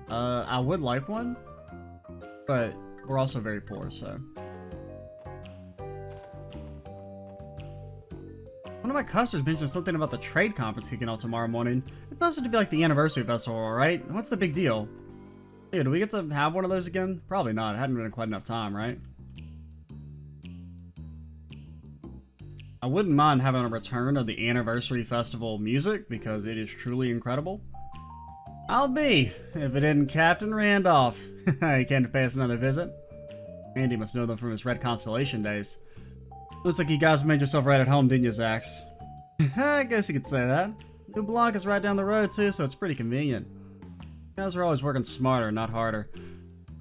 I would like one, but we're also very poor, so. One of my customers mentioned something about the trade conference kicking off tomorrow morning. It doesn't to be like the anniversary festival, right? What's the big deal? Hey, do we get to have one of those again? Probably not. It hadn't been quite enough time, right? I wouldn't mind having a return of the anniversary festival music because it is truly incredible. I'll be, if it isn't Captain Randolph. He came to pay us another visit. Andy must know them from his Red Constellation days. Looks like you guys made yourself right at home, didn't you, Zax? I guess you could say that. New Blanc is right down the road, too, so it's pretty convenient. You guys are always working smarter, not harder.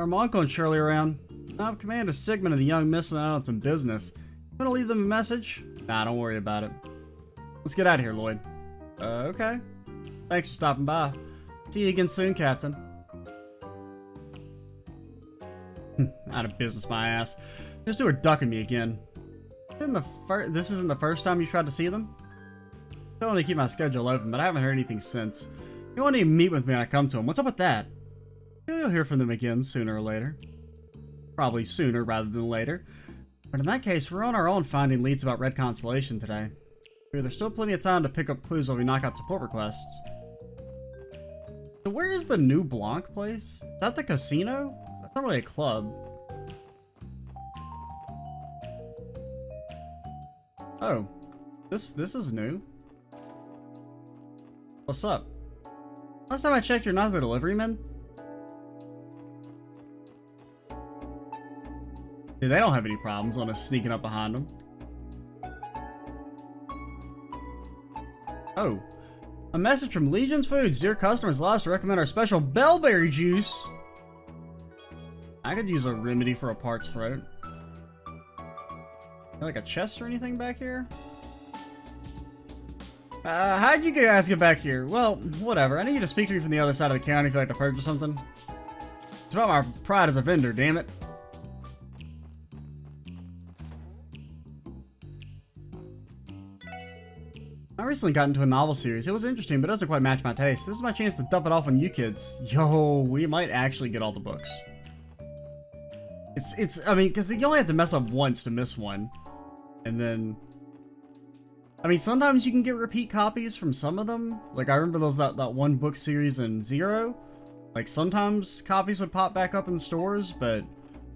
Are Monko and Shirley around? No, Commander Sigmund and the young miss went out on some business. You wanna leave them a message? Nah, don't worry about it. Let's get out of here, Lloyd. Okay. Thanks for stopping by. See you again soon, Captain. Out of business, my ass. This dude are ducking me again. This isn't the first time you tried to see them? I want to keep my schedule open, but I haven't heard anything since. You won't even meet with me when I come to them. What's up with that? You'll hear from them again sooner or later. Probably sooner rather than later. But in that case, we're on our own finding leads about Red Constellation today. There's still plenty of time to pick up clues while we knock out support requests. So where is the New Blanc place? Is that the casino? That's not really a club. Oh, this is new. What's up? Last time I checked, you're not the deliveryman? Dude, they don't have any problems on us sneaking up behind them. Oh, a message from Legion's Foods. Dear customers, allow us to recommend our special Bellberry juice. I could use a remedy for a parched throat. Like a chest or anything back here? How'd you guys get back here? Well, whatever. I need you to speak to me from the other side of the county if you'd like to purchase something. It's about my pride as a vendor, damn it. I recently got into a novel series. It was interesting, but it doesn't quite match my taste. This is my chance to dump it off on you kids. Yo, we might actually get all the books. I mean, because you only have to mess up once to miss one. And then, I mean, sometimes you can get repeat copies from some of them. Like, I remember that one book series in Zero. Like, sometimes copies would pop back up in the stores, but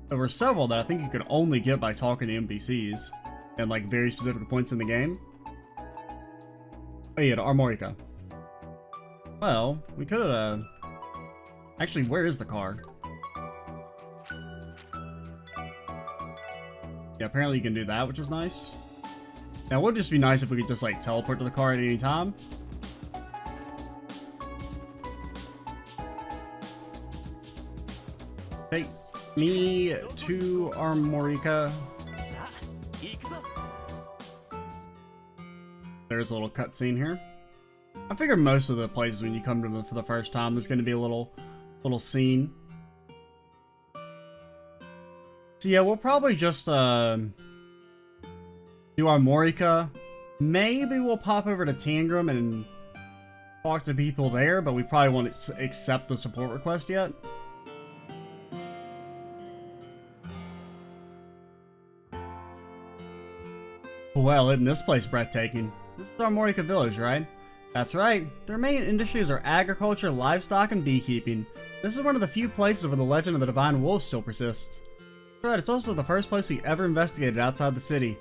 there were several that I think you could only get by talking to NPCs and, like, very specific points in the game. Oh yeah, the Armorica. Well, we could have, actually, where is the car? Yeah, apparently you can do that, which is nice. Now, it would just be nice if we could just, like, teleport to the car at any time. Take me to Armorica. There's a little cutscene here. I figure most of the places when you come to them for the first time, there's going to be a little scene. So yeah, we'll probably just do Armorica. Maybe we'll pop over to Tangram and talk to people there, but we probably won't accept the support request yet. Well, isn't this place breathtaking? This is Armorica Village, right? That's right. Their main industries are agriculture, livestock, and beekeeping. This is one of the few places where the legend of the Divine Wolf still persists. That's right, it's also the first place we ever investigated outside the city.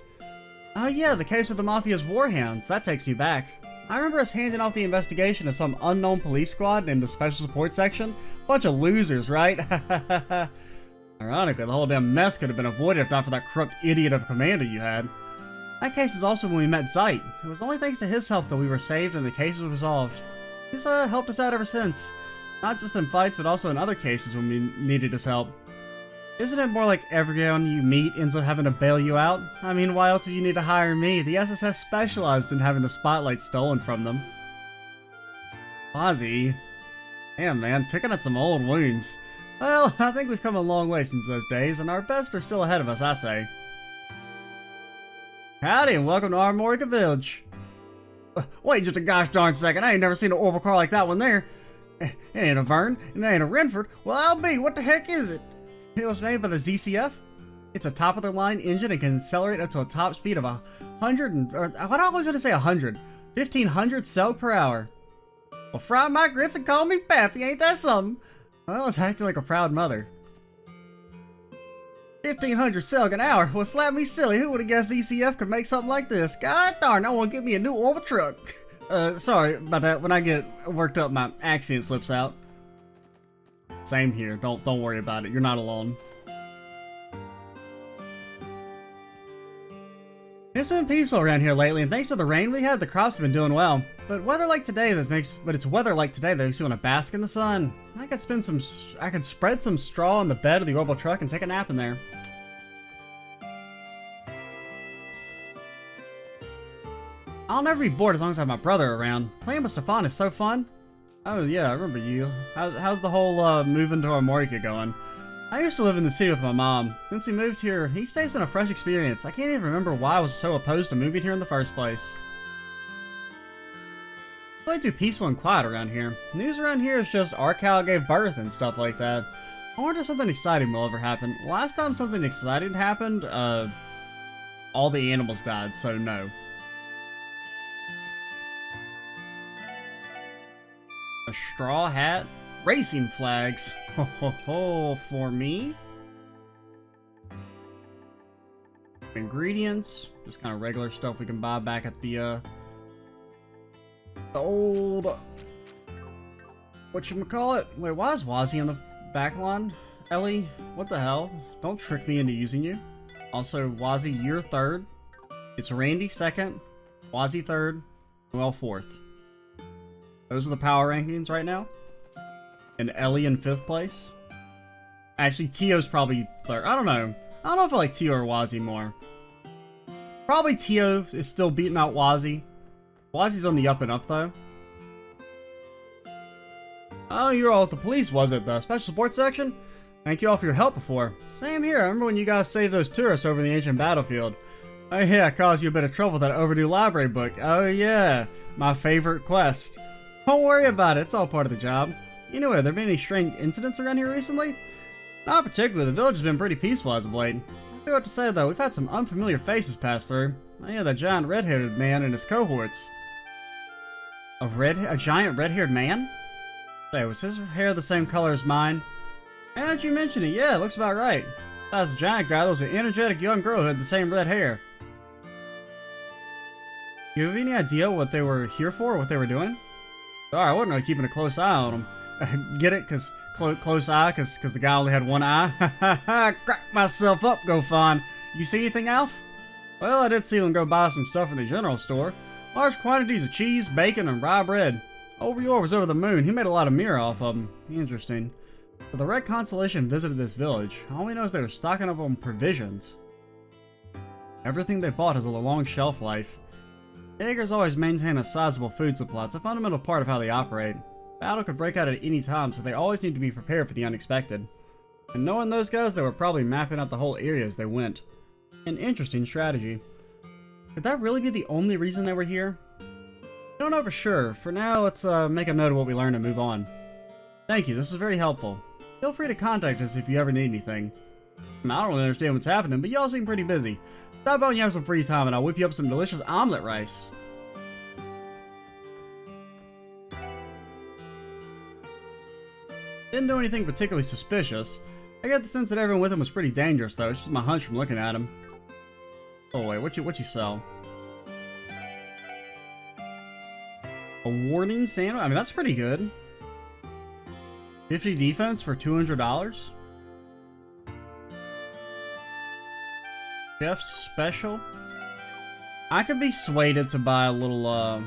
Oh yeah, the case of the Mafia's Warhounds. That takes me back. I remember us handing off the investigation to some unknown police squad named the Special Support Section. Bunch of losers, right? Ironically, the whole damn mess could have been avoided if not for that corrupt idiot of a commander you had. That case is also when we met Zeit. It was only thanks to his help that we were saved and the case was resolved. He's helped us out ever since. Not just in fights, but also in other cases when we needed his help. Isn't it more like everyone you meet ends up having to bail you out? I mean, why else do you need to hire me? The SSS specialized in having the spotlight stolen from them. Ozzy. Damn, man, picking at some old wounds. Well, I think we've come a long way since those days, and our best are still ahead of us, I say. Howdy, and welcome to Armorica Village. Wait just a gosh darn second, I ain't never seen an orbital car like that one there. It ain't a Vern, and it ain't a Renford. Well, I'll be, what the heck is it? It was made by the ZCF. It's a top-of-the-line engine and can accelerate up to a top speed of 100 and... Or, what I was going to say 100. 1,500 cell per hour. Well, fry my grits and call me Pappy, ain't that something? Well, I was acting like a proud mother. 1,500 cell an hour? Well, slap me silly. Who would have guessed ECF could make something like this? God darn, I want to get me a new orbital truck. Sorry about that. When I get worked up, my accent slips out. Same here. Don't worry about it. You're not alone. It's been peaceful around here lately, and thanks to the rain we had, the crops have been doing well. But it's weather like today that makes you want to bask in the sun. I could spread some straw on the bed of the orbital truck and take a nap in there. I'll never be bored as long as I have my brother around. Playing with Stefan is so fun. Oh yeah, I remember you. How's the whole moving to Armorica going? I used to live in the city with my mom. Since we moved here, each day's been a fresh experience. I can't even remember why I was so opposed to moving here in the first place. It's way too peaceful and quiet around here. News around here is just our cow gave birth and stuff like that. I wonder if something exciting will ever happen. Last time something exciting happened, all the animals died, so no. A straw hat? Racing flags. Ho ho ho, for me? Ingredients. Just kind of regular stuff we can buy back at the old... whatchamacallit? Wait, why is Wazzy on the back line? Ellie, what the hell? Don't trick me into using you. Also, Wazzy, you're third. It's Randy second. Wazzy third. Noel fourth. Those are the power rankings right now. And Ellie in 5th place. Actually, Tio's probably 3rd. I don't know. I don't know if I like Tio or Wazzy more. Probably Tio is still beating out Wazzy. Wazzy's on the up and up, though. Oh, you're all with the police, was it? The special support section? Thank you all for your help before. Same here. I remember when you guys saved those tourists over in the ancient battlefield. Oh yeah, I caused you a bit of trouble with that overdue library book. Oh yeah, my favorite quest. Don't worry about it. It's all part of the job. Anyway, have there been any strange incidents around here recently? Not particularly. The village has been pretty peaceful as of late. I do have to say though, we've had some unfamiliar faces pass through. Oh yeah, that giant red-haired man and his cohorts. A giant red-haired man? Say, was his hair the same color as mine? Now that you mention it, yeah, it looks about right. Besides the giant guy, there was an energetic young girl who had the same red hair. Do you have any idea what they were here for, or what they were doing? Sorry, I wasn't really keeping a close eye on them. Get it? Cause close eye? Cause the guy only had one eye? Ha ha ha! Crack myself up, go fine. You see anything, Alf? Well, I did see him go buy some stuff in the general store. Large quantities of cheese, bacon, and rye bread. Overyor was over the moon. He made a lot of mirror off of them. Interesting. So the Red Constellation visited this village. All we know is they were stocking up on provisions. Everything they bought has a long shelf life. Jaegers always maintain a sizable food supply. It's a fundamental part of how they operate. Battle could break out at any time, so they always need to be prepared for the unexpected. And knowing those guys, they were probably mapping out the whole area as they went. An interesting strategy. Could that really be the only reason they were here? I don't know for sure. For now, let's make a note of what we learned and move on. Thank you, this is very helpful. Feel free to contact us if you ever need anything. I don't really understand what's happening, but y'all seem pretty busy. Stop by when you have some free time and I'll whip you up some delicious omelet rice. Didn't do anything particularly suspicious. I get the sense that everyone with him was pretty dangerous though. It's just my hunch from looking at him. Oh wait, what you sell? A warning sandwich? I mean, that's pretty good. 50 defense for $200? Chef's special? I could be swayed to buy a little,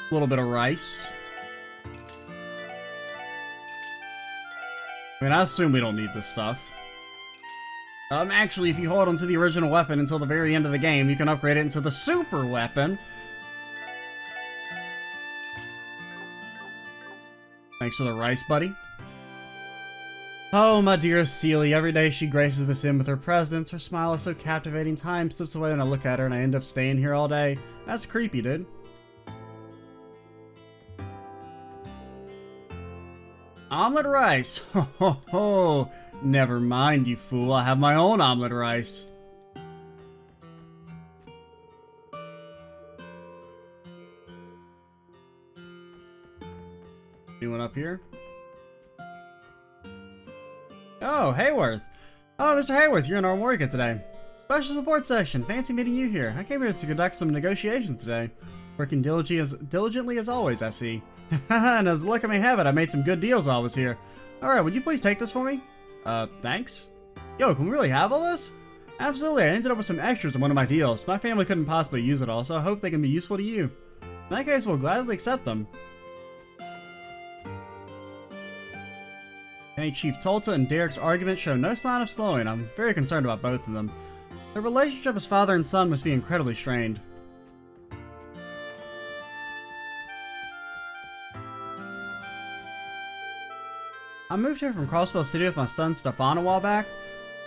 A little bit of rice. I mean, I assume we don't need this stuff. Actually, if you hold onto the original weapon until the very end of the game, you can upgrade it into the super weapon. Thanks for the rice, buddy. Oh, my dearest Celie, every day she graces this inn with her presence. Her smile is so captivating. Time slips away when I look at her and I end up staying here all day. That's creepy, dude. Omelet rice! Ho ho ho! Never mind, you fool. I have my own omelet rice. Anyone up here? Oh, Hayworth. Oh, Mr. Hayworth, you're in Armorica today. Special support section. Fancy meeting you here. I came here to conduct some negotiations today. Working diligently as always, I see. And as luck may have it, I made some good deals while I was here. Alright, would you please take this for me? Thanks? Yo, can we really have all this? Absolutely, I ended up with some extras in one of my deals. My family couldn't possibly use it all, so I hope they can be useful to you. In that case, we'll gladly accept them. Hey, Chief Tolta and Derek's argument show no sign of slowing. I'm very concerned about both of them. Their relationship as father and son must be incredibly strained. I moved here from Crossbell City with my son Stefan a while back.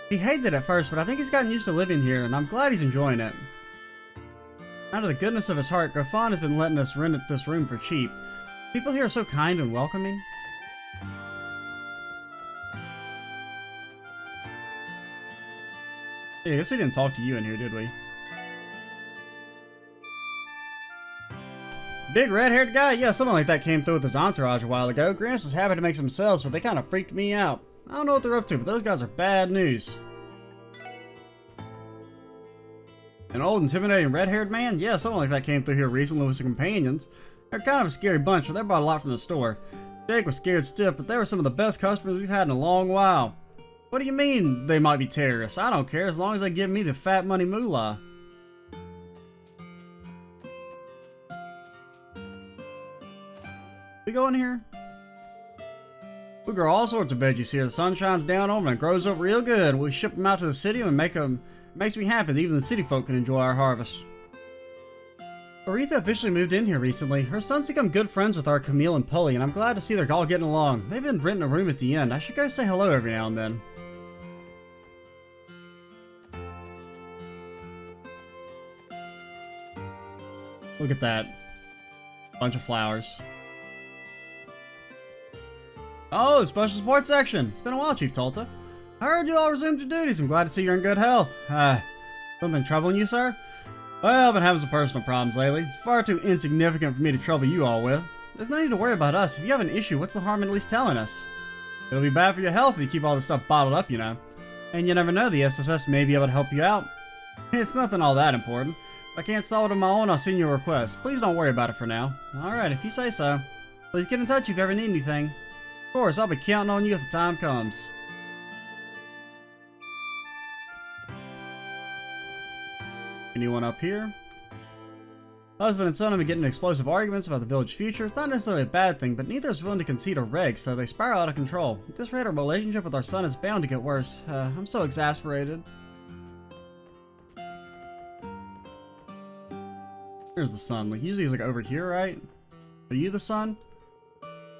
He hated it at first, but I think he's gotten used to living here, and I'm glad he's enjoying it. Out of the goodness of his heart, Geofront has been letting us rent this room for cheap. People here are so kind and welcoming. Yeah, I guess we didn't talk to you in here, did we? Big red-haired guy? Yeah, someone like that came through with his entourage a while ago. Gramps was happy to make some sales, but they kind of freaked me out. I don't know what they're up to, but those guys are bad news. An old, intimidating red-haired man? Yeah, someone like that came through here recently with some companions. They're kind of a scary bunch, but they bought a lot from the store. Jake was scared stiff, but they were some of the best customers we've had in a long while. What do you mean they might be terrorists? I don't care, as long as they give me the fat money moolah. We go in here? We grow all sorts of veggies here. The sun shines down on them and it grows up real good. We ship them out to the city and make them. It makes me happy that even the city folk can enjoy our harvest. Aretha officially moved in here recently. Her son's become good friends with our Camille and Polly, and I'm glad to see they're all getting along. They've been renting a room at the inn. I should go say hello every now and then. Look at that. Bunch of flowers. Oh, special support section. It's been a while, Chief Tolta. I heard you all resumed your duties. I'm glad to see you're in good health. Something troubling you, sir? Well, I've been having some personal problems lately. Far too insignificant for me to trouble you all with. There's no need to worry about us. If you have an issue, what's the harm in at least telling us? It'll be bad for your health if you keep all this stuff bottled up, you know. And you never know, the SSS may be able to help you out. It's nothing all that important. If I can't solve it on my own, I'll send you a request. Please don't worry about it for now. Alright, if you say so. Please get in touch if you ever need anything. Of course, I'll be counting on you if the time comes. Anyone up here? Husband and son have been getting explosive arguments about the village's future. It's not necessarily a bad thing, but neither is willing to concede a reg, so they spiral out of control. At this rate, our relationship with our son is bound to get worse. I'm so exasperated. Here's the sun. Like, usually he's like over here, right? Are you the son?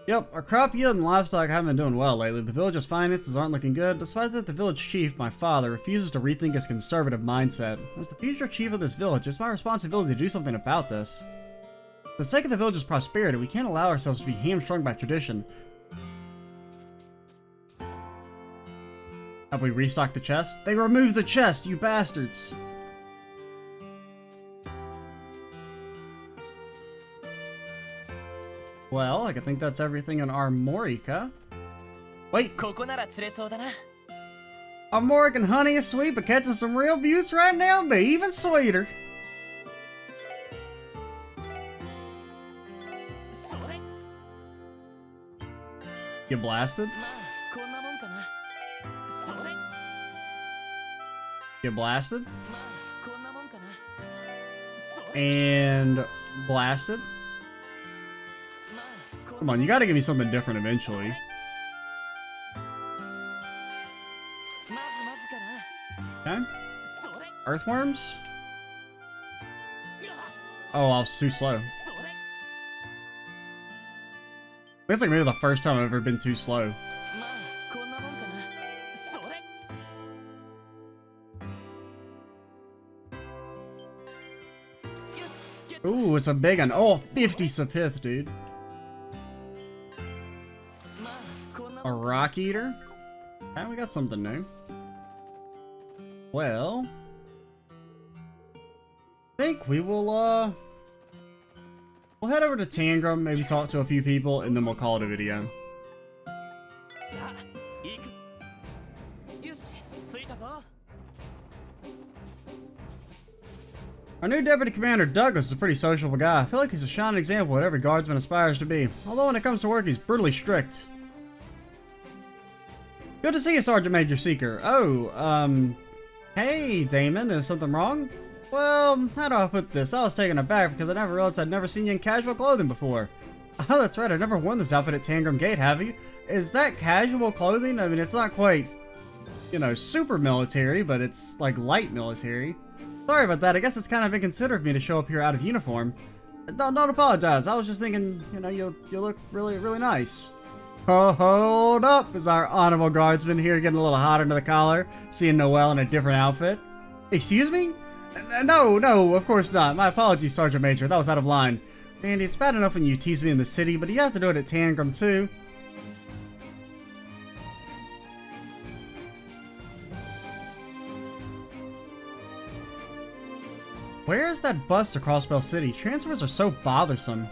Yep, our crop yield and livestock haven't been doing well lately. The village's finances aren't looking good, despite that the village chief, my father, refuses to rethink his conservative mindset. As the future chief of this village, it's my responsibility to do something about this. For the sake of the village's prosperity, we can't allow ourselves to be hamstrung by tradition. Have we restocked the chest? They removed the chest, you bastards! Well, I think that's everything in Armorica. Wait! Armorican honey is sweet, but catching some real buttes right now would be even sweeter. You blasted? You blasted? And blasted? Come on, you gotta give me something different eventually. Okay. Earthworms? Oh, I was too slow. It's like maybe the first time I've ever been too slow. Ooh, it's a big one. Oh, 50 Sapith, dude. A rock eater? Okay, we got something new. Well, I think we will, we'll head over to Tangram, maybe talk to a few people, and then we'll call it a video. Our new Deputy Commander, Douglas, is a pretty sociable guy. I feel like he's a shining example of what every guardsman aspires to be. Although when it comes to work, he's brutally strict. Good to see you, Sergeant Major Seeker. Oh, hey, Damon, is something wrong? Well, how do I put this? I was taken aback because I never realized I'd never seen you in casual clothing before. Oh, that's right, I've never worn this outfit at Tangram Gate, have you? Is that casual clothing? I mean, it's not quite, you know, super military, but it's like light military. Sorry about that. I guess it's kind of inconsiderate of me to show up here out of uniform. Don't apologize. I was just thinking, you know, you look really, really nice. Oh, hold up. Is our honorable guardsman here getting a little hot under the collar, seeing Noelle in a different outfit? Excuse me? No, of course not. My apologies, Sergeant Major. That was out of line. Andy, it's bad enough when you tease me in the city, but you have to do it at Tangram too. Where is that bus to Crossbell City? Transfers are so bothersome.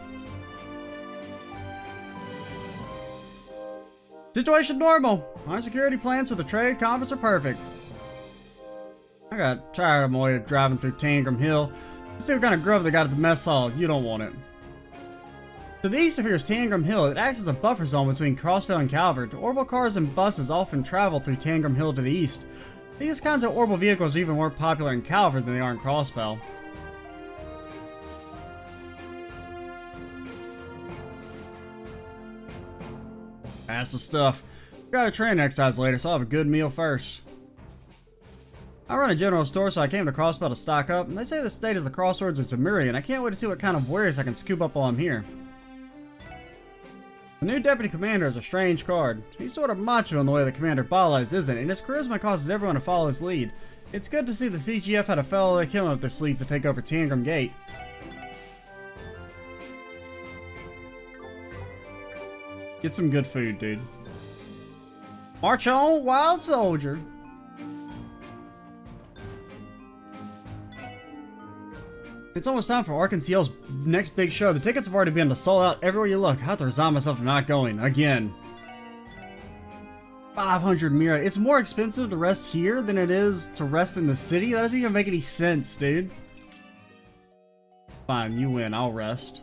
Situation normal. Our security plans for the trade conference are perfect. I got tired of my way of driving through Tangram Hill. Let's see what kind of grub they got at the mess hall. You don't want it. To the east of here is Tangram Hill. It acts as a buffer zone between Crossbell and Calvert. Orbital cars and buses often travel through Tangram Hill to the east. These kinds of orbital vehicles are even more popular in Calvert than they are in Crossbell. That's the stuff. Got a train exercise later, so I'll have a good meal first. I run a general store, so I came to Crossbell to stock up, and they say the state is the crossroads of Zemuri, and I can't wait to see what kind of wares I can scoop up while I'm here. The new Deputy Commander is a strange card. He's sort of macho in the way that Commander Balaz isn't, and his charisma causes everyone to follow his lead. It's good to see the CGF had a fellow they killing up their sleeves to take over Tangram Gate. Get some good food, dude. March on, wild soldier. It's almost time for Arkansas's next big show. The tickets have already been sold out everywhere you look. I have to resign myself to not going again. 500 Mira. It's more expensive to rest here than it is to rest in the city? That doesn't even make any sense, dude. Fine, you win. I'll rest.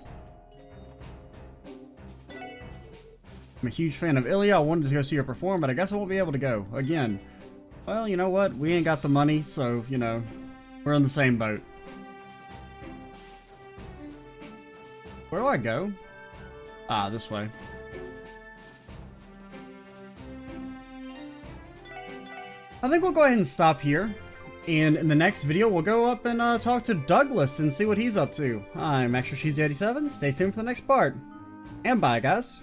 I'm a huge fan of Ilya. I wanted to go see her perform, but I guess I won't be able to go. Again. Well, you know what? We ain't got the money, so, you know, we're in the same boat. Where do I go? Ah, this way. I think we'll go ahead and stop here. And in the next video, we'll go up and talk to Douglas and see what he's up to. I'm Extra Cheesy 87. Stay tuned for the next part. And bye, guys.